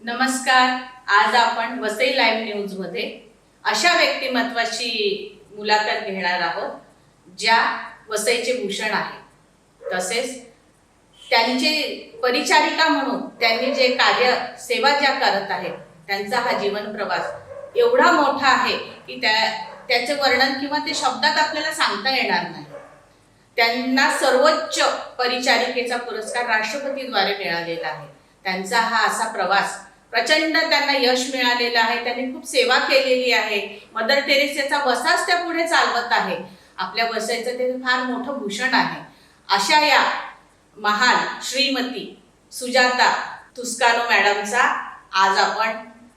नमस्कार. आज आपण वसई लाईव्ह न्यूज मध्ये अशा व्यक्तिमत्वाची मुलाखत घेणार आहोत ज्या वसईचे भूषण आहे। तसेच त्यांचे परिचारिका म्हणून त्यांनी जे कार्य सेवा ज्या करत आहेत त्यांचा हा जीवन प्रवास एवढा मोठा आहे की त्याचे वर्णन किंवा ते शब्दात आपल्याला सांगता येणार नाही। त्यांना सर्वोच्च परिचारिकेचा पुरस्कार राष्ट्रपतीद्वारे मिळालेला आहे। त्यांचा हा असा प्रवास प्रचंड त्यांना यश मिळालेलं आहे। त्यांनी खूप सेवा केलेली आहे। मदर टेरेसाचा वसाच त्या पुढे चालवत आहे। आपल्या वसईचं ते फार मोठं भूषण आहे। अशा या महान श्रीमती सुजाता तुस्कानो मॅडमचा आज आपण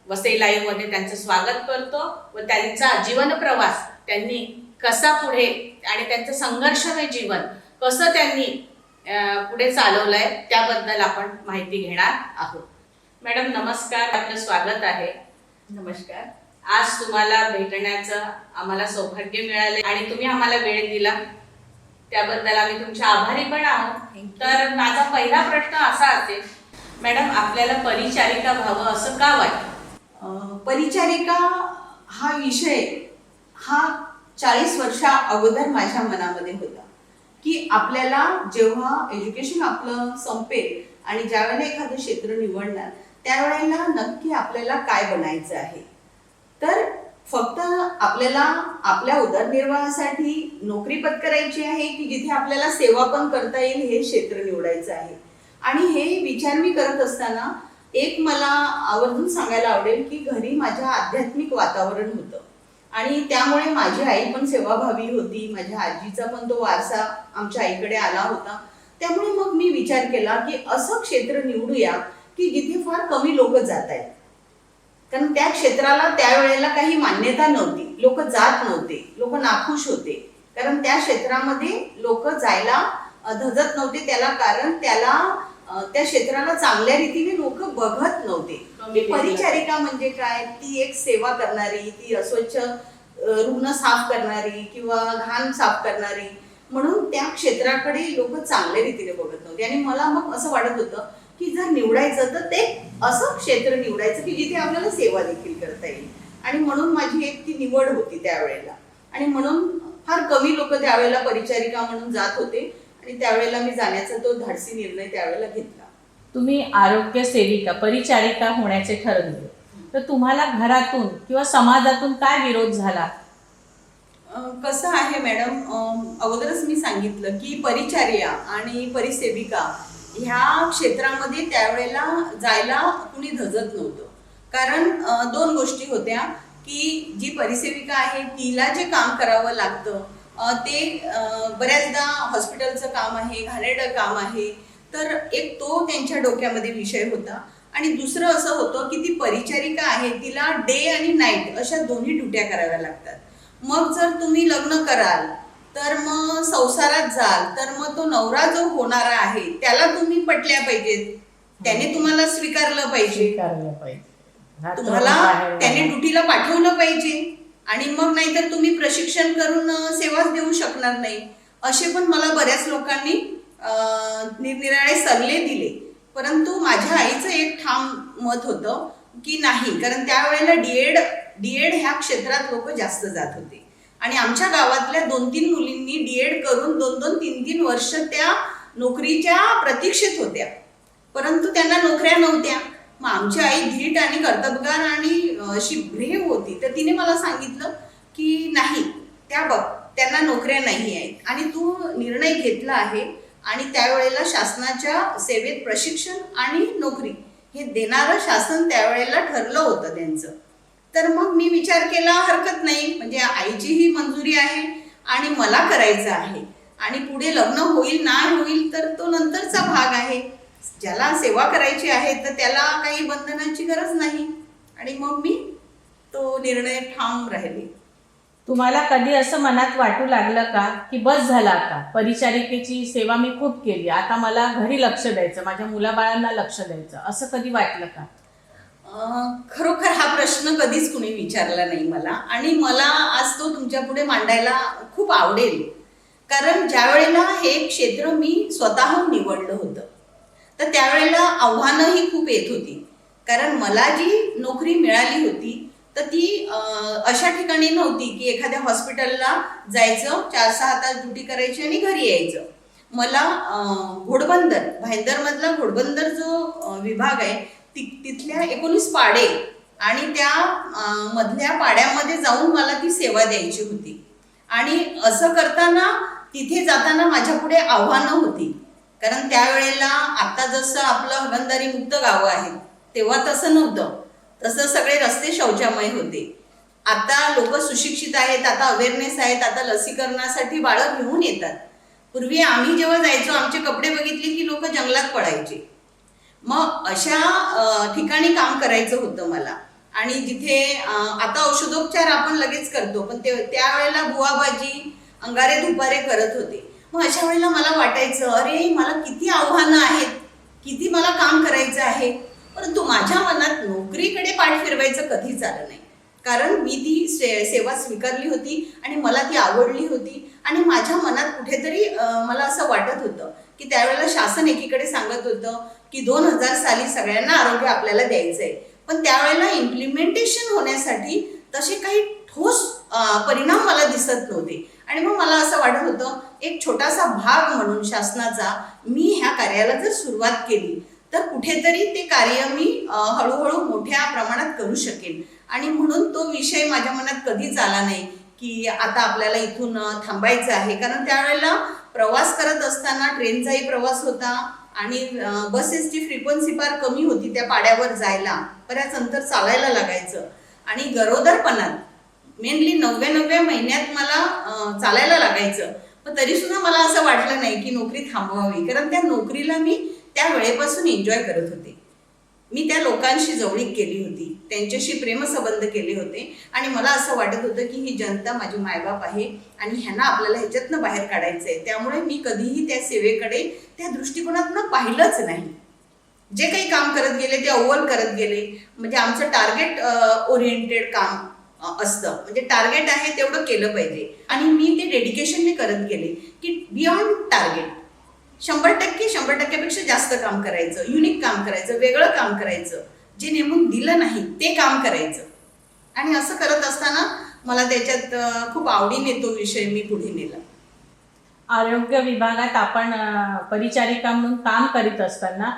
वसई लाईव्ह मध्ये त्यांचं स्वागत करतो व त्यांचा जीवन प्रवास त्यांनी कसा पुढे आणि त्यांचं संघर्षमय जीवन कसं त्यांनी पुढे चालवलंय त्याबद्दल आपण माहिती घेणार आहोत। मॅडम नमस्कार, आपलं स्वागत आहे। नमस्कार। आज तुम्हाला भेटण्याचं आम्हाला सौभाग्य मिळाले आणि तुम्ही आम्हाला वेळ दिला त्याबद्दल आम्ही तुमचे आभारी पण आहोत। तर माझा पहिला प्रश्न असा असेल, मॅडम आपल्याला परिचारिका व्हावं असं का वाटतं? परिचारिका हा विषय हा 40 वर्षा अगोदर माझ्या मनामध्ये होता की आपल्याला जेव्हा एज्युकेशन आपलं संपेल आणि ज्यावेळेला एखादं क्षेत्र निवडणार त्यावेळेला नक्की आपल्याला काय बनायचं आहे। तर फक्त आपल्याला आपल्या उदरनिर्वाहासाठी नोकरी पत्करायची आहे की जिथे आपल्याला सेवा पण करता येईल हे क्षेत्र निवडायचं आहे। आणि हे विचार मी करत असताना एक मला आवर्जून सांगायला आवडेल की घरी माझ्या आध्यात्मिक वातावरण होतं आणि त्यामुळे माझी आई पण सेवाभावी होती। माझ्या आजीचा पण तो वारसा आमच्या आईकडे आला होता। त्यामुळे मग मी विचार केला की असं क्षेत्र निवडूया की जिथे फार कमी लोक जात आहेत, कारण त्या क्षेत्राला त्यावेळेला काही मान्यता नव्हती, लोक जात नव्हते, लोक नाखुश होते, कारण त्या क्षेत्रामध्ये लोक जायला धजत नव्हते। त्याला कारण त्या क्षेत्राला चांगल्या रीतीने लोक बघत नव्हते। परिचारिका म्हणजे काय? ती एक सेवा करणारी, ती अस्वच्छ रुग्ण साफ करणारी किंवा घाण साफ करणारी, म्हणून त्या क्षेत्राकडे लोक चांगल्या रीतीने बघत नव्हते। आणि मला मग असं वाटत होतं की जर निवडायचं तर ते असं क्षेत्र निवडायचं की जिथे आपल्याला सेवा देखील करता येईल। आणि म्हणून माझी एक ती निवड होती त्यावेळेला। आणि म्हणून फार कमी लोक त्यावेळेला परिचारिका म्हणून जात होते आणि त्यावेळेला मी जाण्याचा तो धाडसी निर्णय त्यावेळेला घेतला। तुम्ही आरोग्य सेविका परिचारिका होण्याचे ठरवले, तर तुम्हाला घरातून किंवा समाजातून काय विरोध झाला? कसं आहे मॅडम, अगोदरच मी सांगितलं की परिचारिका आणि परिसेविका ह्या क्षेत्रामध्ये त्यावेळेला जायला कुणी धजत नव्हतं। कारण दोन गोष्टी होत्या की जी परिसेविका आहे तिला जे काम करावं लागतं ते बऱ्याचदा हॉस्पिटलचं काम आहे, घाणेरडं काम आहे, तर एक तो त्यांच्या डोक्यामध्ये विषय होता। आणि दुसरं असं होतं की ती परिचारिका आहे तिला डे आणि नाईट अशा दोन्ही ड्युट्या कराव्या लागतात। मग जर तुम्ही लग्न कराल तर मग संसारात जाल तर मग तो नवरा जो होणारा आहे त्याला तुम्ही पटल्या पाहिजेत, त्याने तुम्हाला स्वीकारलं पाहिजे, तुम्हाला त्याने ड्युटीला पाठवलं पाहिजे। आणि मग नाहीतर तुम्ही प्रशिक्षण करून सेवाच देऊ शकणार नाही। असे पण मला बऱ्याच लोकांनी निरनिराळे सल्ले दिले, परंतु माझ्या आईचं एक ठाम मत होतं की नाही, कारण त्यावेळेला डीएड ह्या क्षेत्रात लोक जास्त जात होते आणि आमच्या गावातल्या 2-3 मुलींनी डीएड करून 2-2, 3-3 वर्ष त्या नोकरीच्या प्रतीक्षेत होत्या, परंतु त्यांना नोकऱ्या नव्हत्या। मग आमची आई धीट आणि कर्तबगार आणि अशी ब्रेव होती, तर तिने मला सांगितलं की नाही, त्यांना नोकऱ्या नाही आहेत आणि तू निर्णय घेतला आहे आणि त्यावेळेला शासनाच्या सेवेत प्रशिक्षण आणि नोकरी हे देणारं शासन त्यावेळेला ठरलं होतं त्यांचं। तर मग मी विचार केला हरकत नाही, म्हणजे आईची ही मंजुरी आहे आणि मला करायचं आहे आणि पुढे लग्न होईल नाही होईल तर तो नंतरचा भाग आहे। ज्याला सेवा करायची आहे तर त्याला काही बंधनाची गरज नाही। आणि मग मी तो निर्णय ठाम राहिले। तुम्हाला कधी असं मनात वाटू लागलं का की बस झाला, आता परिचारिकेची सेवा मी खूप केली, आता मला घरी लक्ष द्यायचं, माझ्या मुलाबाळांना लक्ष द्यायचं, असं कधी वाटलं का? खरोखर हा प्रश्न कधीच कुणी विचारला नाही मला आणि मला आज तो तुमच्या पुढे मांडायला खूप आवडेल। कारण ज्या वेळेला हे क्षेत्र मी स्वतःहून निवडलं होतं तर त्यावेळेला आव्हानंही खूप येत होती, कारण मला जी नोकरी मिळाली होती तर ती अशा ठिकाणी नव्हती की एखाद्या हॉस्पिटलला जायचं, 4-6 तास ड्युटी करायची आणि घरी यायचं. मला घोडबंदर, भाईंदरमधला घोडबंदर जो विभाग आहे तिथल्या 19 पाडे आणि त्या मधल्या पाड्यामध्ये जाऊन मला ती सेवा द्यायची होती. आणि असं करताना तिथे जाताना माझ्या पुढे आव्हानं होती. कारण त्यावेळेला आता जसं आपलं हगणदारी मुक्त गावं आहेत तेव्हा तसं नव्हतं. तसं सगळे रस्ते शौचामय होते. आता लोक सुशिक्षित आहेत, आता अवेअरनेस आहेत, आता लसीकरणासाठी बाळं घेऊन येतात. पूर्वी आम्ही जेव्हा जायचो आमचे कपडे बघितले की लोक जंगलात पळायचे. मग अशा ठिकाणी काम करायचं होतं मला. आणि जिथे आता औषधोपचार आपण लगेच करतो, पण त्यावेळेला बुवाबाजी अंगारे धुपारे करत होते. मग अशा वेळेला मला वाटायचं अरे मला किती आव्हानं आहेत, किती मला काम करायचं आहे. परंतु माझ्या मनात नोकरीकडे पाठ फिरवायचं कधीच आलं नाही. कारण मी ती सेवा स्वीकारली होती आणि मला ती आवडली होती. आणि माझ्या मनात कुठेतरी मला असं वाटत होतं की त्यावेळेला शासन एकीकडे सांगत होतं की 2000 साली सगळ्यांना आरोग्य आपल्याला द्यायचं आहे, पण त्यावेळेला इम्प्लिमेंटेशन होण्यासाठी तसे काही ठोस परिणाम मला दिसत नव्हते. आणि मग मला असं वाटत होतं एक छोटासा भाग म्हणून शासनाचा मी ह्या कार्याला जर सुरुवात केली तर कुठेतरी ते कार्य मी हळूहळू मोठ्या प्रमाणात करू शकेन. आणि म्हणून तो विषय माझ्या मनात कधीच आला नाही की आता आपल्याला इथून थांबायचं आहे. कारण त्यावेळेला प्रवास करत असताना ट्रेनचाही प्रवास होता आणि बसेसची फ्रिक्वेन्सी फार कमी होती. त्या पाड्यावर जायला बऱ्याच अंतर चालायला लागायचं. आणि गरोदरपणात मेनली 9व्या महिन्यात मला चालायला लागायचं. पण तरी सुद्धा मला असं वाटलं नाही की नोकरी थांबवावी, कारण त्या नोकरीला मी त्या वेळेपासून एन्जॉय करत होते. मी त्या लोकांशी जवळीक केली होती, त्यांच्याशी प्रेमसंबंध केले होते. आणि मला असं वाटत होतं की ही जनता माझी मायबाप आहे आणि ह्यांना आपल्याला ह्याच्यातनं बाहेर काढायचं आहे. त्यामुळे मी कधीही त्या सेवेकडे त्या दृष्टिकोनातनं पाहिलंच नाही. जे काही काम करत गेले ते अव्वल करत गेले. म्हणजे आमचं टार्गेट ओरिएंटेड काम असतं, म्हणजे टार्गेट आहे तेवढं केलं पाहिजे. आणि मी ते डेडिकेशनने करत गेले की बियॉन्ड टार्गेट 100%पेक्षा जास्त काम करायचं, युनिक काम करायचं, वेगळं काम करायचं, जे नेमून दिलं नाही ते काम करायचं. आणि असं करत असताना मला त्याच्यात खूप आवडीने तो विषय मी पुढे नेला. आरोग्य विभागात आपण परिचारिका म्हणून काम करीत असताना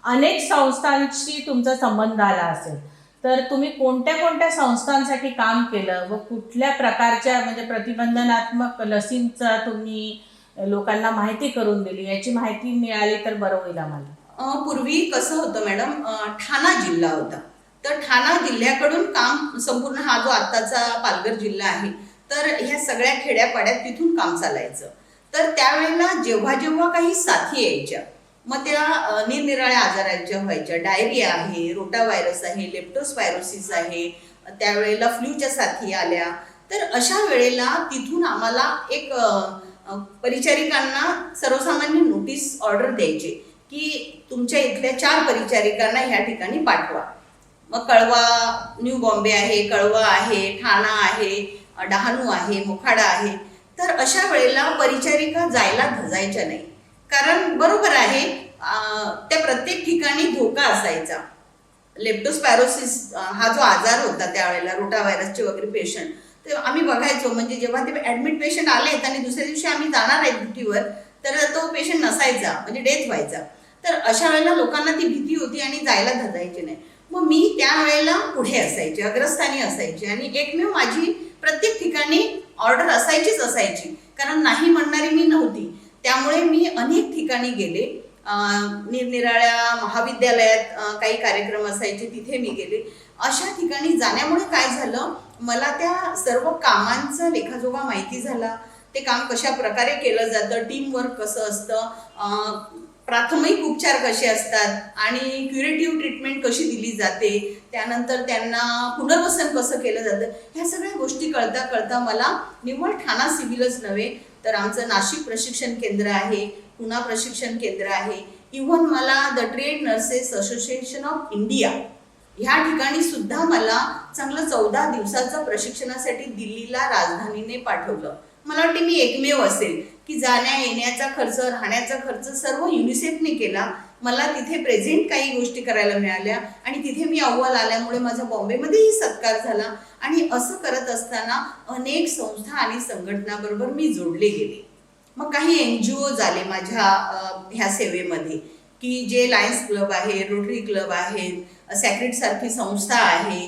अनेक संस्थांशी तुमचा संबंध आला असेल, तर तुम्ही कोणत्या कोणत्या संस्थांसाठी काम केलं व कुठल्या प्रकारच्या म्हणजे प्रतिबंधनात्मक लसींचा तुम्ही लोकांना माहिती करून दिली, याची माहिती मिळाली तर बरं होईल आम्हाला. पूर्वी कसं होतं मॅडम, ठाणा जिल्हा होता. तर ठाणा जिल्ह्याकडून काम संपूर्ण हा जो आत्ताचा पालघर जिल्हा आहे तर ह्या सगळ्या खेड्यापाड्यात तिथून काम चालायचं. तर त्यावेळेला जेव्हा जेव्हा काही साथी यायच्या, मग त्या निरनिराळ्या आजारांच्या व्हायच्या. डायरिया आहे, रोटा व्हायरस आहे, लेप्टोस्पायरोसिस आहे, त्यावेळेला फ्लूच्या साथी आल्या. तर अशा वेळेला तिथून आम्हाला एक परिचारिकांना सर्वसामान्य नोटीस ऑर्डर द्यायचे की तुमच्या इथल्या 4 परिचारिकांना ह्या ठिकाणी पाठवा. मग कळवा, न्यू बॉम्बे आहे, कळवा आहे, ठाणा आहे, डहाणू आहे, मोखाडा आहे. तर अशा वेळेला परिचारिका जायला धजायच्या नाही, कारण बरोबर आहे त्या प्रत्येक ठिकाणी धोका असायचा. लेप्टोस्पायरोसिस हा जो आजार होता त्यावेळेला, रोटा व्हायरसचे वगैरे पेशंट, तर आम्ही बघायचो. म्हणजे जेव्हा ते ॲडमिट पेशंट आलेत आणि दुसऱ्या दिवशी आम्ही जाणार आहे ड्युटीवर तर तो पेशंट नसायचा, म्हणजे डेथ व्हायचा. तर अशा वेळेला लोकांना ती भीती होती आणि जायला धजायचे नाही. मग मी त्यावेळेला पुढे असायचे, अग्रस्थानी असायचे. आणि एकमेव माझी प्रत्येक ठिकाणी ऑर्डर असायचीच असायची, कारण नाही म्हणणारी मी नव्हती. त्यामुळे मी अनेक ठिकाणी गेले. निरनिराळ्या महाविद्यालयात काही कार्यक्रम असायचे, तिथे मी गेले. अशा ठिकाणी जाण्यामुळे काय झालं, मला त्या सर्व कामांचा लेखाजोखा माहिती झाला. ते काम कशा प्रकारे केलं जातं, टीम वर्क कसं असतं, प्राथमिक उपचार कसे असतात आणि क्युरेटिव्ह ट्रीटमेंट कशी दिली जाते, त्यानंतर त्यांना पुनर्वसन कसं केलं जातं, ह्या सगळ्या गोष्टी कळता कळता मला निव्वळ ठाणा सिव्हिलच नव्हे तर आमचं नाशिक प्रशिक्षण केंद्र आहे, पुणा प्रशिक्षण केंद्र आहे, इव्हन मला the trade nurses association of India ह्या ठिकाणी सुद्धा मला चांगलं 14 दिवसाचं प्रशिक्षणासाठी दिल्लीला राजधानीने पाठवलं. मला वाटते मी एकमेव असेल की जाण्या येण्याचा खर्च, राहण्याचा खर्च सर्व युनिसेफने केला. मला तिथे प्रेझेंट काही गोष्टी करायला मिळाल्या आणि तिथे मी अव्वल आल्यामुळे माझा बॉम्बेमध्येही सत्कार झाला. आणि असं करत असताना अनेक संस्था आणि संघटनाबरोबर मी जोडले गेले. मग काही NGO झाले माझ्या ह्या सेवेमध्ये, की जे लायन्स क्लब आहे, रोटरी क्लब आहेत, सॅक्रेड सारखी संस्था आहे,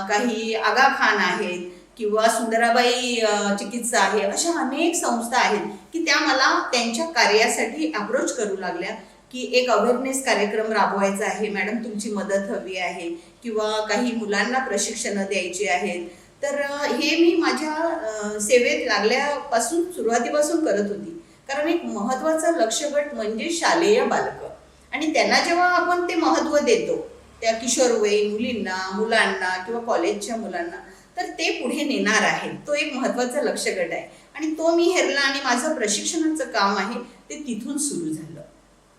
काही आगा खान आहेत किंवा सुंदराबाई चिकित्सा आहे, अशा अनेक संस्था आहेत की त्या मला त्यांच्या कार्यासाठी अप्रोच करू लागल्या की एक अवेअरनेस कार्यक्रम राबवायचा आहे, मॅडम तुमची मदत हवी आहे, किंवा काही मुलांना प्रशिक्षणं द्यायची आहेत. तर हे मी माझ्या सेवेत लागल्यापासून सुरुवातीपासून करत होती. कारण एक महत्त्वाचा लक्ष गट म्हणजे शालेय बालकं, आणि त्यांना जेव्हा आपण ते महत्त्व देतो त्या किशोरवयीन मुलींना, मुलांना किंवा कॉलेजच्या मुलांना, तर ते पुढे नेणार आहेत. तो एक महत्त्वाचा लक्ष गट आहे आणि तो मी हेरला आणि माझं प्रशिक्षणाचं काम आहे ते तिथून सुरू झालं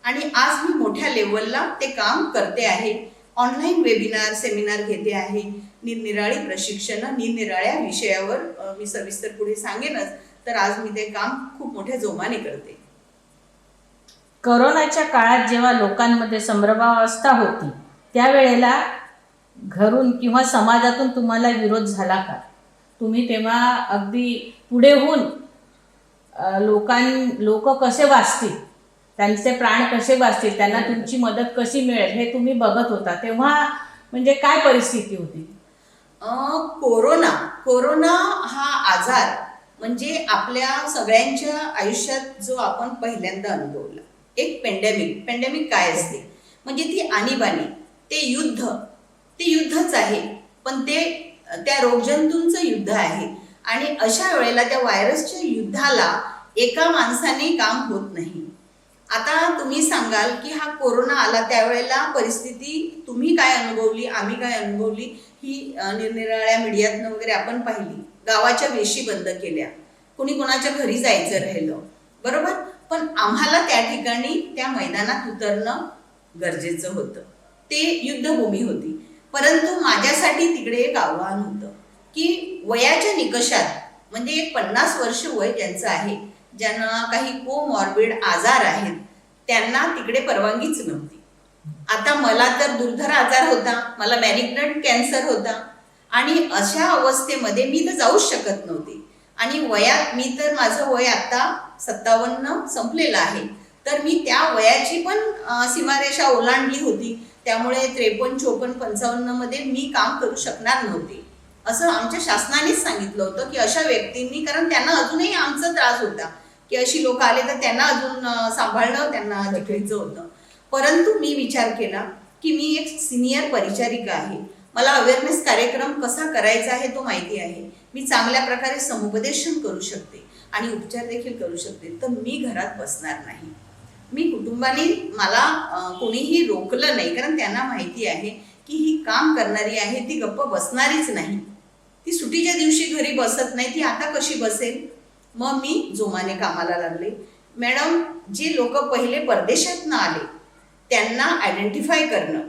आणि आज मी मोठ्या लेवलला ते काम करते आहे. ऑनलाईन वेबिनार, सेमिनार घेते आहे, निरनिराळी प्रशिक्षणं निरनिराळ्या विषयावर मी सविस्तर पुढे सांगेनच. तर आज मी ते काम खूप मोठ्या जोमाने करते. करोनाच्या काळात जेव्हा लोकांमध्ये संभ्रमावस्था होती त्यावेळेला घरून किंवा समाजातून तुम्हाला विरोध झाला का? तुम्ही तेव्हा अगदी पुढे होऊन लोक कसे वाचतील, त्यांचे प्राण कसे वाचतील, त्यांना तुमची मदत कशी मिळेल हे तुम्ही बघत होता, तेव्हा म्हणजे काय परिस्थिती होती? कोरोना हा आजार म्हणजे आपल्या सगळ्यांच्या आयुष्यात जो आपण पहिल्यांदा अनुभवला एक पेंडेमिक काय असते म्हणजे ती आणीबाणी, ते युद्धच आहे, पण ते त्या रोगजंतूंचं युद्ध आहे. आणि अशा वेळेला त्या व्हायरसच्या युद्धाला एका माणसाने काम होत नाही. आता तुम्ही सांगाल की हा कोरोना आला त्यावेळेला परिस्थिती तुम्ही काय अनुभवली, आम्ही काय अनुभवली, ही निरनिराळ्या मीडियातनं वगैरे आपण पाहिली. गावाच्या वेशी बंद केल्या, कोणी कोणाच्या घरी जायचं राहिलं, बरोबर. पण आम्हाला त्या ठिकाणी त्या मैदानात उतरणं गरजेचं होतं, ते युद्धभूमी होती. परंतु माझ्यासाठी तिकडे एक आव्हान होतं की वयाच्या निकषात म्हणजे एक 50 वर्ष वय ज्यांचं आहे, ज्यांना काही कोमॉर्बिड आजार आहेत, त्यांना तिकडे परवानगीच नव्हती. आता मला तर दुर्धर आजार होता, मला मॅलिग्नंट कॅन्सर होता आणि अशा अवस्थेमध्ये मी तर जाऊच शकत नव्हते. आणि वयात मी तर माझं वय आता 57 संपलेलं आहे, तर मी त्या वयाची पण सीमारेषा ओलांडली होती. त्यामुळे 53, 54, 55 मध्ये मी काम करू शकणार नव्हते असं आमच्या शासनानेच सांगितलं होतं की अशा व्यक्तींनी, कारण त्यांना अजूनही आमचा त्रास होता की अशी लोक आले तर त्यांना अजून सांभाळणं त्यांना जिकरीचं होतं. परंतु मी विचार केला की मी एक सिनियर परिचारिका आहे, मला अवेअरनेस कार्यक्रम कसा करायचा आहे तो माहिती आहे, मी चांगल्या प्रकारे समुपदेशन करू शकते आणि उपचार देखील करू शकते, तर मी घरात बसणार नाही. मी कुटुंबाने मला कोणीही रोखलं नाही, कारण त्यांना माहिती आहे की ही काम करणारी आहे, ती गप्प बसणारीच नाही, ती सुट्टीच्या दिवशी घरी बसत नाही, ती आता कशी बसेल. मग मी जोमाने कामाला लागले. मॅडम, जे लोक पहिले परदेशातनं आले त्यांना आयडेंटिफाय करणं,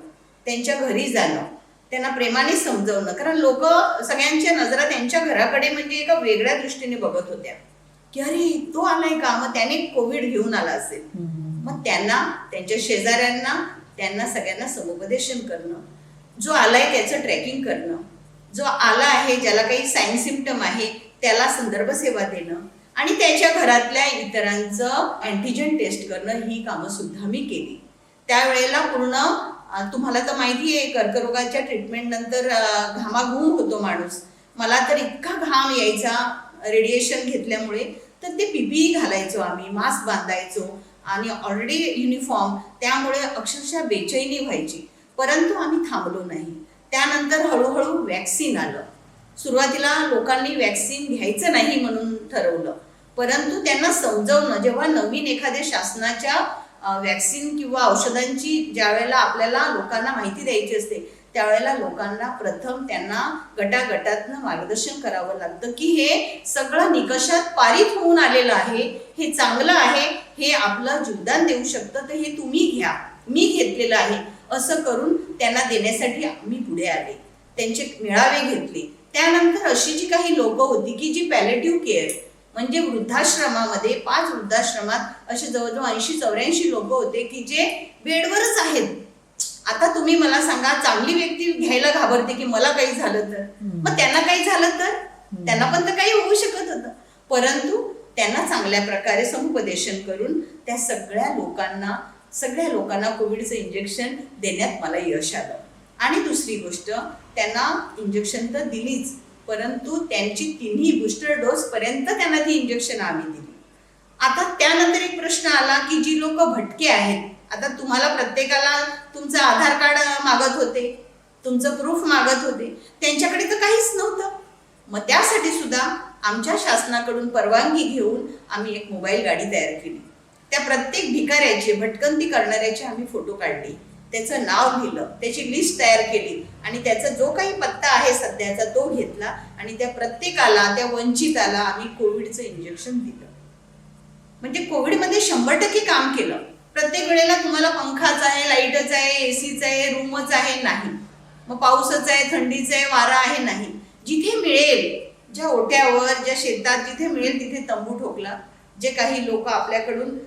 त्यांच्या घरी जाणं, त्यांना प्रेमाने समजवणं, कारण लोक सगळ्यांच्या नजरा त्यांच्या घराकडे म्हणजे एका वेगळ्या दृष्टीने बघत होत्या की अरे तो आलाय का, मग त्याने कोविड घेऊन आला असेल. मग त्यांना, त्यांच्या शेजाऱ्यांना, त्यांना सगळ्यांना समुपदेशन करणं, जो आलाय त्याचं ट्रॅकिंग करणं, जो आला आहे ज्याला काही साईन सिम्पटम आहे त्याला संदर्भ सेवा देणं आणि त्याच्या घरातल्या इतरांचं अँटीजन टेस्ट करणं, ही कामं सुद्धा मी केली. त्यावेळेला पूर्ण तुम्हाला तर माहिती आहे कर्करोगाच्या ट्रीटमेंट नंतर घामाघूम होतो माणूस. मला तर इतका घाम यायचा रेडिएशन घेतल्यामुळे, तर ते PPE घालायचो आम्ही, मास्क बांधायचो आणि ऑलरेडी युनिफॉर्म, त्यामुळे अक्षरशः बेचैनी व्हायची. परंतु आम्ही थांबलो नाही. त्यानंतर हळूहळू वॅक्सिन आलं. सुरुवातीला लोकांनी वॅक्सिन घ्यायचं नाही म्हणून ठरवलं, परंतु त्यांना समजवणं, जेव्हा नवीन एखाद्या शासनाच्या वॅक्सिन किंवा औषधांची ज्या वेळेला आपल्याला लोकांना माहिती द्यायची असते त्यावेळेला लोकांना प्रथम त्यांना गटागटातनं मार्गदर्शन करावं लागतं की हे सगळं निकषात पारित होऊन आलेलं आहे, हे चांगलं आहे, हे आपलं जीवदान देऊ शकतं, तर हे तुम्ही घ्या, मी घेतलेलं आहे, असं करून त्यांना देण्यासाठी मी पुढे आले. त्यांचे मेळावे घेतले. त्यानंतर अशी जी काही लोक होती की जी पॅलेटिव्ह केअर म्हणजे वृद्धाश्रमामध्ये 5 वृद्धाश्रमात असे जवळजवळ 80-84 लोक होते की जे बेडवरच आहेत. आता तुम्ही मला सांगा, चांगली व्यक्ती घ्यायला घाबरते की मला काही झालं तर, मग त्यांना काही झालं तर त्यांना पण तर काही होऊ शकत होतं. परंतु त्यांना चांगल्या प्रकारे समुपदेशन करून त्या सगळ्या लोकांना कोविडचं इंजेक्शन देण्यात मला यश आलं. आणि दुसरी गोष्ट, त्यांना इंजेक्शन तर दिलीच, परंतु त्यांची 3ही बूस्टर डोस पर्यंत त्यांना ती इंजेक्शन आम्ही दिली. आता त्यानंतर एक प्रश्न आला की जी लोक भटके आहेत, आता तुम्हाला प्रत्येकाला तुमचं आधार कार्ड मागत होते, तुमचं प्रूफ मागत होते, त्यांच्याकडे तर काहीच नव्हतं. मग त्यासाठी सुद्धा आमच्या शासनाकडून परवानगी घेऊन आम्ही एक मोबाईल गाडी तयार केली. त्या प्रत्येक भिकाऱ्याचे, भटकंती करणाऱ्याचे आम्ही फोटो काढले, त्याचं नाव लिहिलं, त्याची लिस्ट तयार केली आणि त्याचा जो काही पत्ता आहे सध्याचा तो घेतला आणि त्या प्रत्येकाला, त्या वंचिताला आम्ही कोविडचं इंजेक्शन दिलं. म्हणजे कोविडमध्ये 100% काम केलं. प्रत्येक वेळेला तुम्हाला पंखाच आहे, लाईटच आहे, एसीच आहे, रूमच आहे नाही, मग पाऊसच आहे, थंडीच आहे, वारा आहे नाही. जिथे मिळेल, ज्या ओट्यावर, ज्या शेतात जिथे मिळेल तिथे तंबू ठोकला. जे काही लोक आपल्याकडून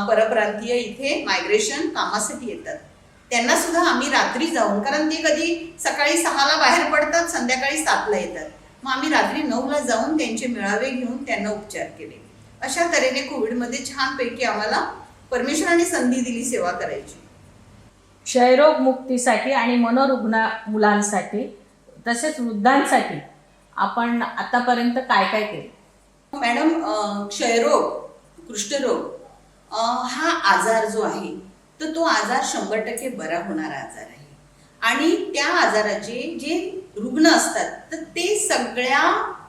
परप्रांतीय इथे मायग्रेशन कामासाठी येतात त्यांना सुद्धा आम्ही रात्री जाऊन, कारण ते कधी सकाळी 6ला बाहेर पडतात, संध्याकाळी 7ला येतात, मग आम्ही रात्री 9ला जाऊन त्यांचे मेळावे घेऊन त्यांना उपचार केले. अशा तऱ्हेने कोविडमध्ये छानपैकी आम्हाला परमेश्वराने संधी दिली सेवा करायची. क्षयरोग मुक्तीसाठी आणि मनोरुग्ण मुलांसाठी तसेच वृद्धांसाठी आपण आतापर्यंत काय काय केलं? मॅडम, क्षयरोग, कुष्ठरोग हा आजार जो आहे तर तो आजार 100% बरा होणारा आजार आहे. आणि त्या आजाराचे जे रुग्ण असतात तर ते सगळ्या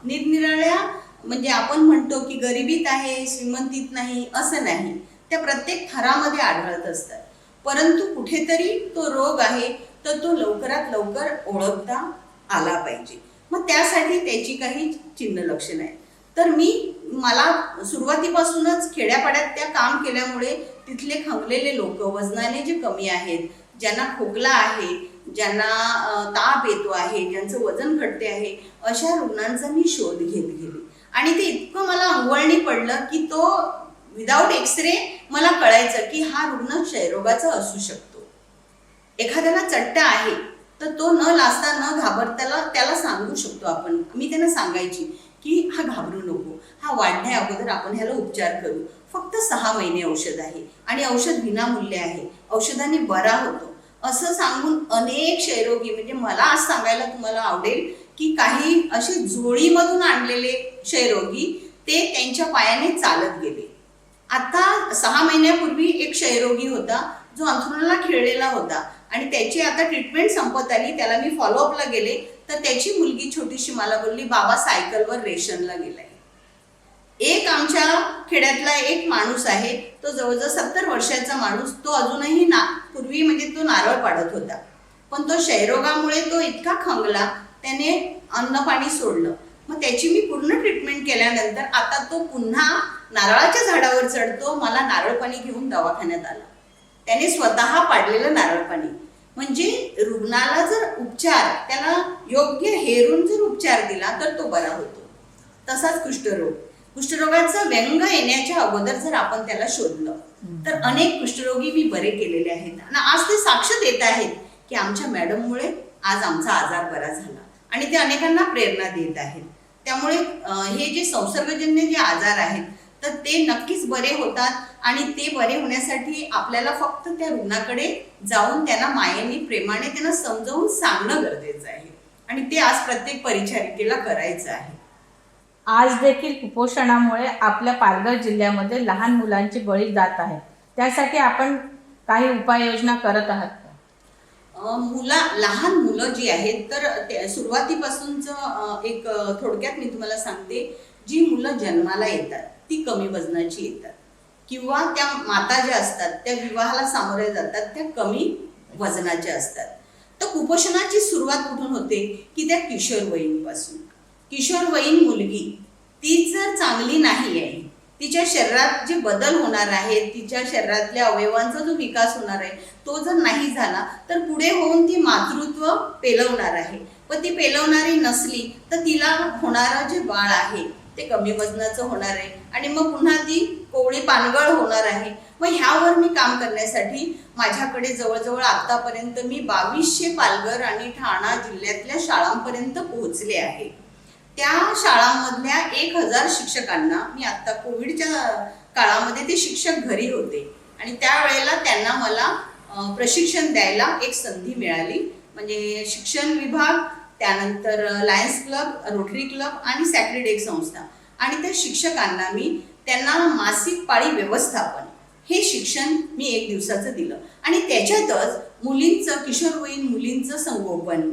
निरनिराळ्या, म्हणजे आपण म्हणतो की गरिबीत आहे, श्रीमंतीत नाही, असं नाही, त्या प्रत्येक थरामध्ये आढळत असतात. परंतु कुठेतरी तो रोग आहे तर तो लवकरात लवकर ओळखता आला पाहिजे. मग त्यासाठी त्याची काही चिन्ह लक्षणं आहेत. तर मला सुरुवातीपासूनच खेड्यापाड्यात त्या काम केल्यामुळे तिथले खंगलेले लोक, वजनाने जे कमी आहेत, ज्यांना खोकला आहे, ज्यांना ताप येतो आहे, ज्यांचं वजन घटते आहे, अशा रुग्णांचा मी शोध घेत गेले. आणि ते इतकं मला अंगवळणी पडलं की तो विदाऊट एक्सरे मला कळायचं की हा रुग्ण क्षयरोगाचा असू शकतो. एखाद्याला चट्टा आहे तर तो न लाजता न घाबरता त्याला सांगू शकतो आपण. मी त्यांना सांगायची की हा घाबरू नको, हा वाढण्या अगोदर आपण ह्याला उपचार करू, फक्त 6 महिने औषध आहे आणि औषध विनामूल्य आहे, औषधाने बरा होतो, असं सांगून अनेक क्षयरोगी, म्हणजे मला आज सांगायला तुम्हाला आवडेल की काही असे जोडीमधून आणलेले क्षयरोगी ते त्यांच्या पायाने चालत गेले. आता 6 महिन्यापूर्वी एक क्षयरोगी होता जो अंथरुणाला खिळलेला होता आणि त्याची आता ट्रीटमेंट संपत आली. त्याला मी फॉलोअपला गेले तर त्याची मुलगी छोटीशी मला बोलली, बाबा सायकलवर रेशनला गेलाय. एक आमच्या खेड्यातला एक माणूस आहे, तो जवळजवळ 70 वर्षाचा माणूस, तो अजूनही पूर्वी म्हणजे तो नारळ पाडत होता, पण तो क्षयरोगामुळे तो इतका खंगला, त्याने अन्न पाणी सोडलं. मग त्याची मी पूर्ण ट्रीटमेंट केल्यानंतर आता तो पुन्हा नारळाच्या झाडावर चढतो. मला नारळ पाणी घेऊन दवाखान्यात आला, त्याने स्वतः पाडलेलं नारळ पाणी. म्हणजे रुग्णाला जर उपचार, त्याला योग्य हेरून जर उपचार दिला तर तो बरा होतो. तसाच कुष्ठरोगाचं व्यंग येण्याच्या अगोदर जर आपण त्याला शोधलं तर अनेक कुष्ठरोगी मी बरे केलेले आहेत आणि आज ते साक्ष देत आहेत की आमच्या मॅडममुळे आज आमचा आजार बरा झाला आणि ते अनेकांना प्रेरणा देत आहेत. त्यामुळे हे जे संसर्गजन्य जे आजार आहेत तर ते नक्कीच बरे होतात आणि ते बरे होण्यासाठी आपल्याला फक्त त्या रुग्णाकडे जाऊन त्यांना मायेने, प्रेमाने त्यांना समजावून सांगणं गरजेचं आहे आणि ते आज प्रत्येक परिचारिकेला करायचं आहे. आज देखील कुपोषणामुळे आपल्या पालघर जिल्ह्यामध्ये लहान मुलांची बळी जात आहे, त्यासाठी आपण काही उपाययोजना करत आहात का? लहान मुलं जी आहेत तर सुरुवातीपासूनच एक थोडक्यात मी तुम्हाला सांगते. जी मुलं जन्माला येतात ती कमी वजनाची येतात किंवा त्या माता ज्या असतात त्या विवाहाला सामोरे जातात त्या कमी वजनाच्या असतात. तर कुपोषणाची सुरुवात कुठून होते की त्या किशोरवयीनपासून. किशोरवयीन मुलगी ती जर चांगली नाही आहे, तिच्या शरीरात जे बदल होणार आहेत, तिच्या शरीरातल्या अवयवांचा जो विकास होणार आहे तो जर नाही झाला तर पुढे होऊन ती मातृत्व पेलवणार आहे. पण ती पेलवणारी नसली तर तिला होणारं जे बाळ आहे ते कमी वजनाचं होणार आहे आणि मग पुन्हा ती कोवळी पानगळ होणार आहे. मग ह्यावर मी काम करण्यासाठी माझ्याकडे जवळजवळ आतापर्यंत मी 2200 पालघर आणि ठाणा जिल्ह्यातल्या शाळांपर्यंत पोहोचले आहे. त्या शाळांमधल्या 1000 शिक्षकांना मी आता कोविडच्या काळामध्ये ते शिक्षक घरी होते आणि त्यावेळेला त्यांना मला प्रशिक्षण द्यायला एक संधी मिळाली. म्हणजे शिक्षण विभाग, त्यानंतर लायन्स क्लब, रोटरी क्लब आणि सॅक्रेड एक संस्था आणि त्या शिक्षकांना मी त्यांना मासिक पाळी व्यवस्थापन हे शिक्षण मी 1 दिवसाचं दिलं आणि त्याच्यातच मुलींचं, किशोरवयीन मुलींचं संगोपन,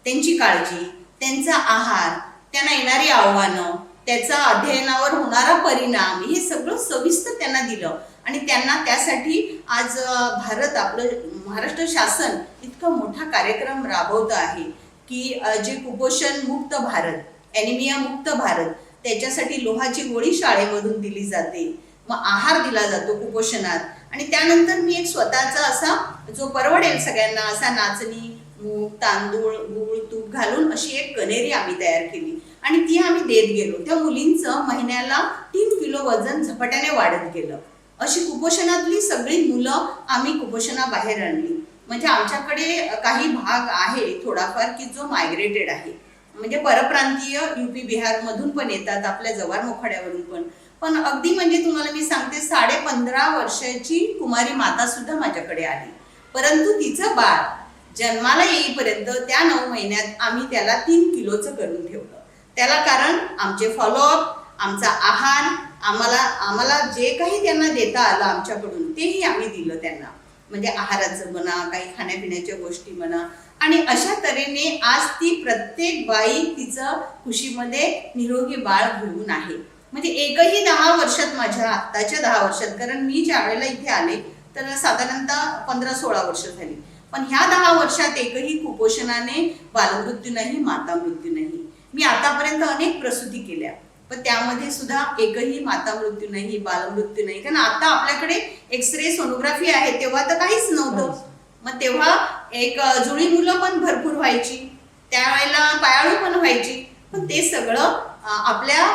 त्यांची काळजी, त्यांचा आहार, त्यांना येणारी आव्हानं, त्याचा अध्ययनावर होणारा परिणाम हे सगळं सविस्तर त्यांना दिलं आणि त्यांना त्यासाठी आज भारत, आपलं महाराष्ट्र शासन इतका मोठा कार्यक्रम राबवत आहे की जे कुपोषण मुक्त भारत, ॲनिमिया मुक्त भारत, त्याच्यासाठी लोहाची गोळी शाळेमधून दिली जाते, मग आहार दिला जातो कुपोषणात आणि त्यानंतर मी एक स्वतःचा असा जो परवडेल सगळ्यांना असा नाचणी, मूग, तांदूळ, गूळ, तूप घालून अशी एक कनेरी आम्ही तयार केली आणि ती आम्ही देत गेलो. त्या मुलींचं महिन्याला 3 किलो वजन झपाट्याने वाढत गेलं. अशी कुपोषणातली सगळी मुलं आम्ही कुपोषणाबाहेर आणली. म्हणजे आमच्याकडे काही भाग आहे थोडाफार की जो मायग्रेटेड आहे, म्हणजे परप्रांतीय UP बिहारमधून पण येतात, आपल्या जव्हार मोखाड्यावरून पण अगदी म्हणजे तुम्हाला मी सांगते 15.5 वर्षाची कुमारी माता सुद्धा माझ्याकडे आली. परंतु तिचं बाळ जन्माला येईपर्यंत त्या 9 महिन्यात आम्ही त्याला 3 किलोचं करून ठेवलं. त्याला कारण आमचे फॉलोअप, आमचा आहार, आम्हाला जे काही त्यांना देता आलं आमच्याकडून तेही आम्ही दिलं त्यांना. म्हणजे आहाराचं म्हणा, काही खाण्यापिण्याच्या गोष्टी म्हणा आणि अशा तऱ्हेने आज ती प्रत्येक बाई तिचं खुशीमध्ये निरोगी बाळ घेऊन आहे. म्हणजे एकही 10 वर्षात, माझ्या आत्ताच्या 10 वर्षात, कारण मी ज्या वेळेला इथे आले तर साधारणतः 15-16 वर्ष झाली, पण ह्या 10 वर्षात एकही कुपोषणाने बालमृत्यू नाही, माता मृत्यू नाही. मी आतापर्यंत अनेक प्रसूती केल्या पण त्यामध्ये सुद्धा एकही माता मृत्यू नाही, बालमृत्यू नाही. कारण आता आपल्याकडे एक्सरे, सोनोग्राफी आहे, तेव्हा तर काहीच नव्हतं. मग तेव्हा एक जुळी मुलं पण भरपूर व्हायची, त्यावेळेला पायाळू पण व्हायची, पण ते सगळं आपल्या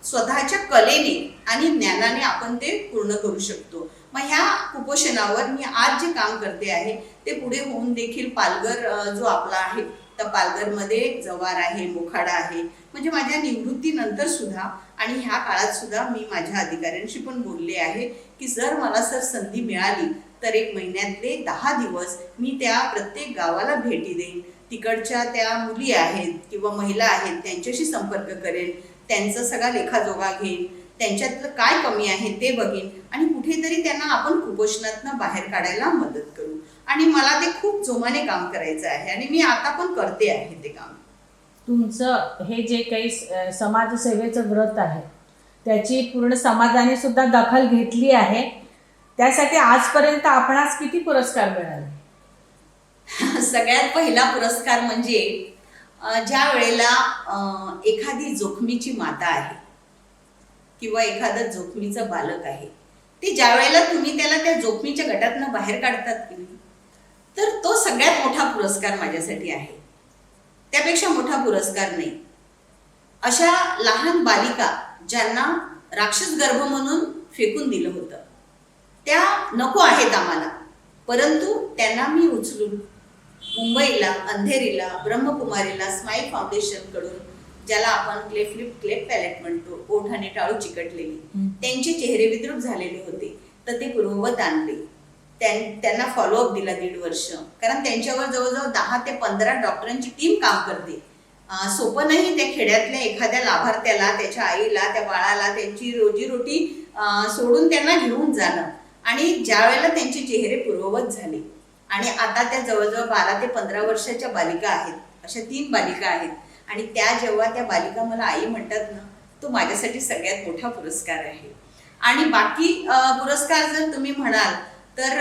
स्वतःच्या कलेने आणि ज्ञानाने आपण ते पूर्ण करू शकतो. मग ह्या कुपोषणावर मी आज जे काम करते आहे ते पुढे होऊन देखील पालघर जो आपला आहे, तर पालघरमध्ये जव्हार आहे, मोखाडा आहे, म्हणजे माझ्या निवृत्तीनंतर सुद्धा आणि ह्या काळात सुद्धा मी माझ्या अधिकाऱ्यांशी पण बोलले आहे की जर मला संधी मिळाली तर 1 महिन्यातले 10 दिवस मी त्या प्रत्येक गावाला भेटी देईन, तिकडच्या त्या मुली आहेत किंवा महिला आहेत त्यांच्याशी संपर्क करेन, त्यांचा सगळा लेखाजोखा घेईन, त्यांच्यातलं काय कमी आहे ते बघीन आणि कुठेतरी त्यांना आपण कुपोषणातनं बाहेर काढायला मदत करू. आणि मला ते खूप जोमाने काम करायचं आहे आणि मी आता पण करते आहे ते काम. तुमचं हे जे काही समाजसेवेचं व्रत आहे त्याची पूर्ण समाजाने सुद्धा दखल घेतली आहे. त्यासाठी आजपर्यंत आपणास किती पुरस्कार मिळाले? सगळ्यात पहिला पुरस्कार म्हणजे ज्या वेळेला एखादी जोखमीची माता आहे किंवा एखादं जोखमीचं बालक आहे, ते ज्या वेळेला तुम्ही त्याला त्या जोखमीच्या गटातनं बाहेर काढतात की नाही, तर तो सगळ्यात मोठा पुरस्कार माझ्यासाठी आहे. त्यापेक्षा मोठा पुरस्कार नाही. अशा लहान बालिका ज्यांना राक्षस गर्भ म्हणून फेकून दिलं होतं, त्या नको आहेत आम्हाला, परंतु त्यांना मी उचलून मुंबईला, अंधेरीला, ब्रह्मकुमारीला स्माईल फाउंडेशन कडून, ज्याला आपण क्लेफ्ट पॅलेट म्हणतो, ओठ आणि टाळू चिकटलेली, त्यांचे चेहरे विद्रूप झालेले होते, तर ते पूर्ववत आणले. त्यांना फॉलोअप दिला 1.5 वर्ष, कारण त्यांच्यावर जवळजवळ 10 ते 15 डॉक्टरांची टीम काम करते. सोपं नाही त्या खेड्यातल्या एखाद्या लाभार्थ्याला, त्याच्या आईला, त्या बाळाला त्यांची रोजीरोटी सोडून त्यांना घेऊन जाणं. आणि ज्या वेळेला त्यांचे चेहरे पूर्ववत झाले आणि आता त्या जवळजवळ 12 ते 15 वर्षाच्या बालिका आहेत, अशा 3 बालिका आहेत आणि त्या जेव्हा त्या बालिका मला आई म्हणतात ना, तो माझ्यासाठी सगळ्यात मोठा पुरस्कार आहे. आणि बाकी पुरस्कार जर तुम्ही म्हणाल तर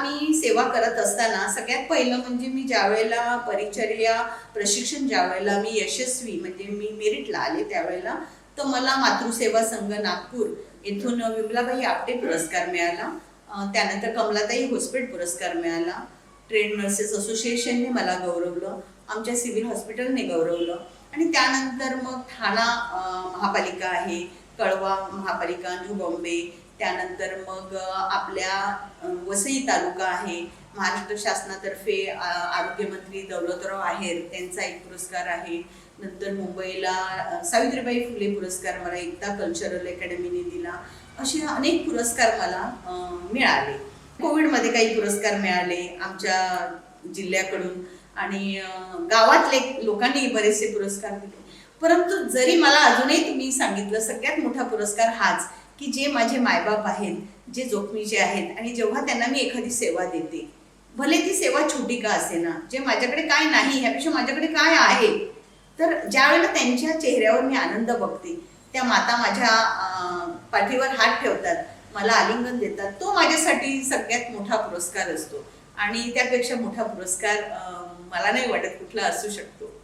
मी सेवा करत असताना सगळ्यात पहिलं म्हणजे मी ज्या वेळेला परिचर्या प्रशिक्षण, ज्या वेळेला मी यशस्वी म्हणजे मी मेरिटला आले त्यावेळेला, तर मला मातृसेवा संघ नागपूर येथून विमलाबाई आपटे पुरस्कार मिळाला, त्यानंतर कमलाताई होस्पेट पुरस्कार मिळाला, ट्रेन नर्सेस असोसिएशनने मला गौरवलं, आमच्या सिव्हिल हॉस्पिटलने गौरवलं आणि त्यानंतर मग ठाणा महापालिका आहे, कळवा महापालिका, न्यू बॉम्बे, त्यानंतर मग आपल्या वसई तालुका आहे, महाराष्ट्र शासनातर्फे आरोग्यमंत्री दौलतराव आहेर त्यांचा एक पुरस्कार आहे. नंतर मुंबईला सावित्रीबाई फुले पुरस्कार मला एकता कल्चरल अकॅडमीने दिला. असे अनेक पुरस्कार मला मिळाले. कोविडमध्ये काही पुरस्कार मिळाले आमच्या जिल्ह्याकडून आणि गावातले लोकांनी बरेचसे पुरस्कार दिले. परंतु जरी मला अजूनही तुम्ही सांगितलं सगळ्यात मोठा पुरस्कार हाच की जे माझे मायबाप आहेत, जे जोखमीचे आहेत आणि जेव्हा त्यांना मी एखादी सेवा देते, भले ती सेवा छोटी का असेना, जे माझ्याकडे काय नाही ह्यापेक्षा माझ्याकडे काय आहे, तर ज्यावेळेला त्यांच्या चेहऱ्यावर मी आनंद बघते, त्या माता माझ्या पाठीवर हात ठेवतात, मला आलिंगन देतात, तो माझ्यासाठी सगळ्यात मोठा पुरस्कार असतो. आणि त्यापेक्षा मोठा पुरस्कार मला नाही वाटत कुठला असू शकतो.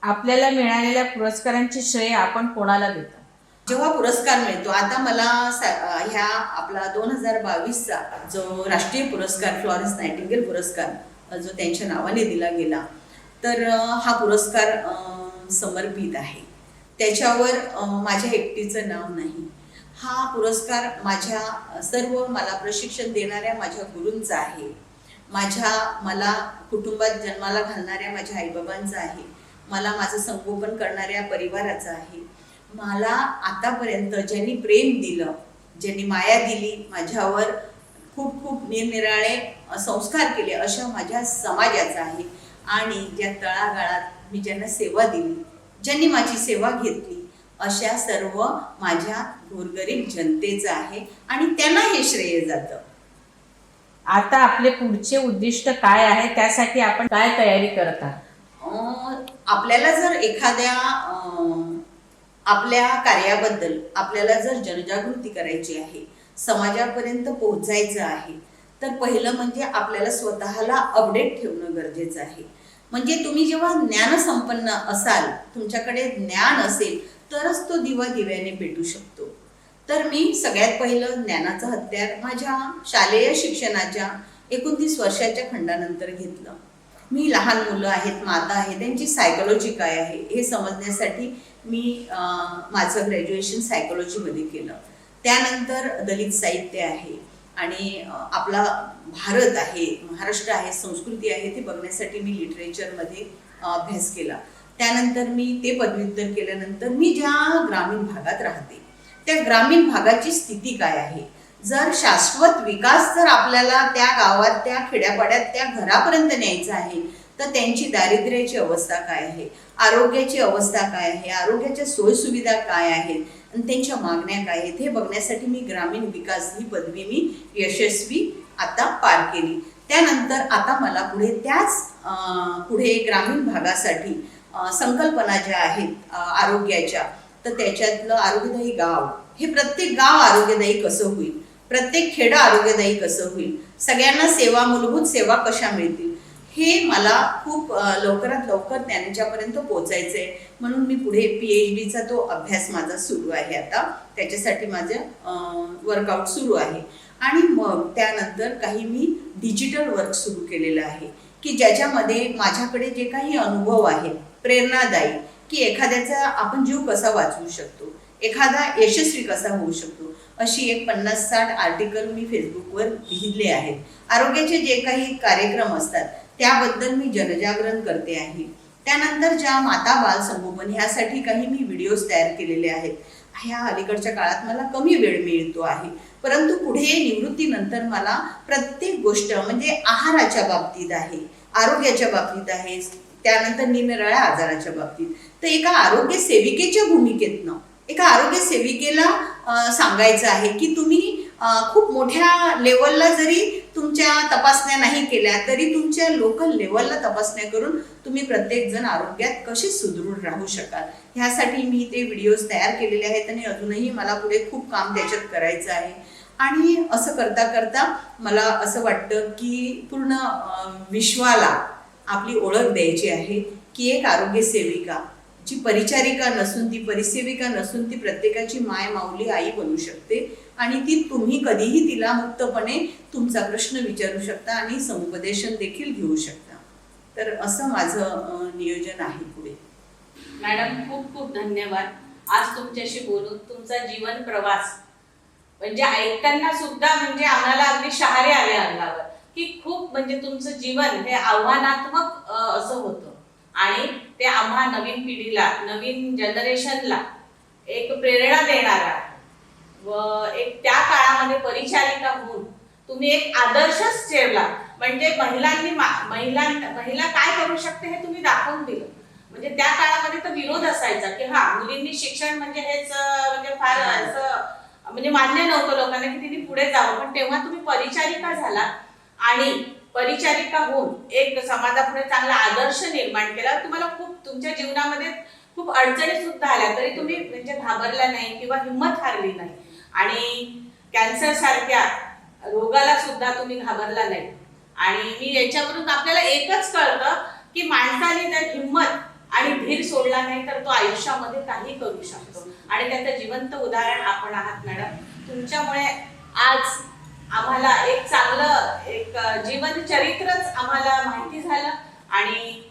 आपल्याला मिळालेल्या पुरस्कारांची श्रेय आपण कोणाला देतो? जेव्हा पुरस्कार मिळतो, आता मला ह्या आपला 2022चा जो राष्ट्रीय पुरस्कार फ्लॉरेन्स नायटिंगेल पुरस्कार जो त्यांच्या नावाने दिला गेला, तर हा पुरस्कार समर्पित आहे. त्याच्यावर माझ्या एकटीचं नाव नाही. हा पुरस्कार माझ्या सर्व मला प्रशिक्षण देणाऱ्या माझ्या गुरूंचा आहे, मला कुटुंबात जन्माला घालणाऱ्या माझ्या आईबाबांचा आहे, मला माझं संगोपन करणाऱ्या परिवाराचा आहे, मला आतापर्यंत ज्यांनी प्रेम दिलं, ज्यांनी माया दिली, माझ्यावर खूप खूप निरनिराळे संस्कार केले अशा माझ्या समाजाचा आहे. आणि ज्या तळागाळात मी ज्यांना सेवा दिली, ज्यांनी माझी सेवा घेतली, अशा सर्व माझ्या गोरगरीब जनतेचं आहे आणि त्यांना हे श्रेय जातं. आता आपले पुढचे उद्दिष्ट काय आहे, त्यासाठी आपण काय तयारी करत आहात? आपल्याला जर एखाद्या आपल्या कार्याबद्दल आपल्याला जर जनजागृती करायची आहे, समाजापर्यंत पोहोचायचं आहे, तर पहिलं म्हणजे आपल्याला स्वतःला अपडेट ठेवणं गरजेचं आहे. म्हणजे तुम्ही जेव्हा ज्ञानसंपन्न असाल, तुमच्याकडे ज्ञान असेल, तरच तो दिवा दिव्याने पेटू शकतो. तर मी सगळ्यात पहिलं ज्ञानाचं हत्यार माझ्या शालेय शिक्षणाच्या 29 वर्षाच्या खंडानंतर घेतलं. मी लहान मुलं आहेत, माता आहे, त्यांची सायकोलॉजी काय आहे हे समजण्यासाठी मी माझं ग्रॅज्युएशन सायकोलॉजीमध्ये केलं. त्यानंतर दलित साहित्य आहे आणि आपला भारत आहे, महाराष्ट्र आहे, संस्कृती आहे, ते बघण्यासाठी मी लिटरेचरमध्ये अभ्यास केला. त्यानंतर मी ते पदव्युत्तर केल्यानंतर मी ज्या ग्रामीण भागात राहते, त्या ग्रामीण भागाची स्थिती काय आहे, जर शाश्वत विकास जर आपल्याला त्या गावात, त्या खेड्यापाड्यात, त्या घरापर्यंत न्यायचा आहे, तर त्यांची दारिद्र्याची अवस्था काय आहे, आरोग्याची अवस्था काय आहे, आरोग्याच्या सोयीसुविधा काय आहेत आणि त्यांच्या मागण्या काय आहेत हे बघण्यासाठी मी ग्रामीण विकास ही पदवी मी यशस्वी आता पार केली. त्यानंतर आता मला पुढे ग्रामीण भागासाठी संकल्पना ज्या आहेत आरोग्याच्या, तर त्याच्यातलं आरोग्यदायी गाव, हे प्रत्येक गाव आरोग्यदायी कसं होईल, प्रत्येक खेडं आरोग्यदायी कसं होईल, सगळ्यांना सेवा, मूलभूत सेवा कशा मिळतील, हे मला खूप लवकरात लवकर त्यांच्यापर्यंत पोहोचायचं आहे. म्हणून मी पुढे PhDचा तो अभ्यास माझा सुरू आहे. आता त्याच्यासाठी माझं वर्कआउट सुरू आहे. आणि मग त्यानंतर काही मी डिजिटल वर्क सुरू केलेलं आहे की ज्याच्यामध्ये माझ्याकडे जे काही अनुभव आहेत प्रेरणादायी, की एखाद्याचा आपण जीव कसा वाचवू शकतो, एखादा यशस्वी कसा होऊ शकतो, अशी एक 50-60 आर्टिकल मी फेसबुकवर लिहिले आहेत. आरोग्याचे जे काही कार्यक्रम असतात त्याबद्दल मी जनजागरण करते आहे. त्यानंतर ज्या माता बाल संगोपन ह्यासाठी काही मी व्हिडिओज तयार केलेले आहेत. ह्या अलीकडच्या काळात मला कमी वेळ मिळतो आहे, परंतु पुढे निवृत्तीनंतर मला प्रत्येक गोष्ट म्हणजे आहाराच्या बाबतीत आहे, आरोग्याच्या बाबतीत आहे, त्यानंतर निरनिराळ्या आजाराच्या बाबतीत. तर एका आरोग्य सेविकेच्या भूमिकेतनं एका आरोग्य सेविकेला सांगायचं आहे की तुम्ही खूप मोठ्या लेवलला जरी तुमच्या तपासण्या नाही केल्या, तरी तुमच्या लोकल लेवलला तपासण्या करून तुम्ही प्रत्येक जण आरोग्यात कसे सुदृढ राहू शकाल, ह्यासाठी मी ते व्हिडिओज तयार केलेले आहेत आणि अजूनही मला पुढे खूप काम त्याच्यात करायचं आहे. आणि असं करता करता मला असं वाटतं की पूर्ण विश्वाला आपली ओळख द्यायची आहे की एक आरोग्य सेविका जी परिचारिका नसून, ती परिसेविका नसून, ती प्रत्येकाची माय, माऊली, आई बनू शकते आणि ती तुम्ही कधीही तिला मुक्तपणे तुमचा प्रश्न विचारू शकता आणि समुपदेशन देखील घेऊ शकता. तर असं माझं नियोजन आहे पुढे. मॅडम खूप खूप धन्यवाद. आज तुमच्याशी बोलून तुमचा जीवन प्रवास म्हणजे ऐकताना सुद्धा म्हणजे आम्हाला अगदी शहारे आले अंगावर की खूप म्हणजे तुमचं जीवन हे आव्हानात्मक असं होतं आणि ते आम्हा नवीन पिढीला नवीन जनरेशनला एक प्रेरणा देणारा आहे. व एक त्या काळामध्ये परिचारिका होऊन तुम्ही एक आदर्शच ठेवला. म्हणजे महिला काय करू शकते हे तुम्ही दाखवून दिलं. म्हणजे त्या काळामध्ये तर विरोध असायचा की हा मुलींनी शिक्षण म्हणजे हेच म्हणजे फार असं म्हणजे मान्य नव्हतं लोकांना की तिने पुढे जावं. पण तेव्हा तुम्ही परिचारिका झाला आणि परिचारिका होऊन एक समाजापुढे चांगला आदर्श निर्माण केला. तुम्हाला खूप तुमच्या जीवनामध्ये खूप अडचणी सुद्धा आल्या तरी तुम्ही म्हणजे घाबरला नाही किंवा हिंमत हारली नाही आणि कॅन्सर सारख्या रोगाला सुद्धा तुम्ही घाबरला नाही. आणि मी याच्यावरून आपल्याला एकच कळतं की माणसाने जर हिंमत आणि धीर सोडला नाही तर तो आयुष्यामध्ये काही करू शकतो आणि त्याचं जिवंत उदाहरण आपण आहात मॅडम. तुमच्यामुळे आज आम्हाला एक चांगलं एक जीवन चरित्रच आम्हाला माहिती झालं आणि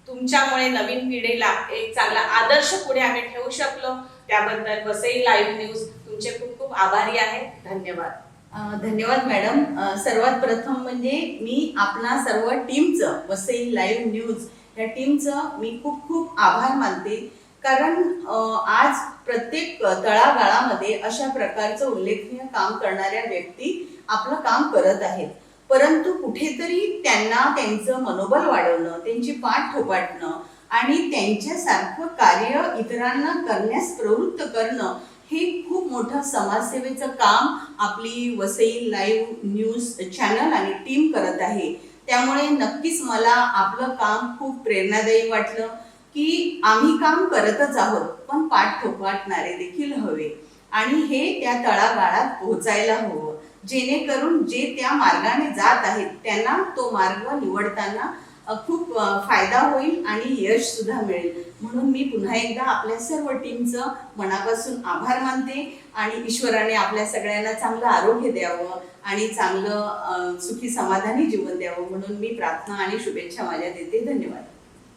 तुमच्यामुळे नवीन पिढीला एक चांगला आदर्श पुढे आम्ही ठेवू शकलो. त्याबद्दल वसई लाईव्ह न्यूज तुमचे खूप खूप आभारी आहे. धन्यवाद. धन्यवाद मॅडम. सर्वात प्रथम म्हणजे मी आपणा सर्व टीमचं वसई लाईव्ह न्यूज या टीमचं मी खूप खूप आभार मानते. कारण आज प्रत्येक तळागाळामध्ये अशा प्रकारचं उल्लेखनीय काम करणाऱ्या व्यक्ती आपलं काम करत आहेत. परंतु कुठेतरी त्यांना त्यांचं मनोबल वाढवणं, त्यांची पाठ थोपाटणं आणि त्यांच्यासारखं कार्य इतरांना करण्यास प्रवृत्त करणं हे खूप मोठं समाजसेवेचं काम आपली वसई लाईव्ह न्यूज चॅनल आणि टीम करत आहे. त्यामुळे नक्कीच मला आपलं काम खूप प्रेरणादायी वाटलं की आम्ही काम करतच आहोत पण पाठ थोपाटणारे देखील हवे आणि हे त्या तळागाळात पोहोचायला हवं जेणेकरून जे त्या मार्गाने जात आहेत त्यांना तो मार्ग निवडताना खूप फायदा होईल आणि यश सुद्धा मिळेल. म्हणून मी पुन्हा एकदा आपल्या सर्व टीमचं मनापासून आभार मानते आणि ईश्वराने आपल्या सगळ्यांना चांगलं आरोग्य द्यावं आणि चांगलं सुखी समाधानी जीवन द्यावं म्हणून मी प्रार्थना आणि शुभेच्छा माझ्या देते. धन्यवाद.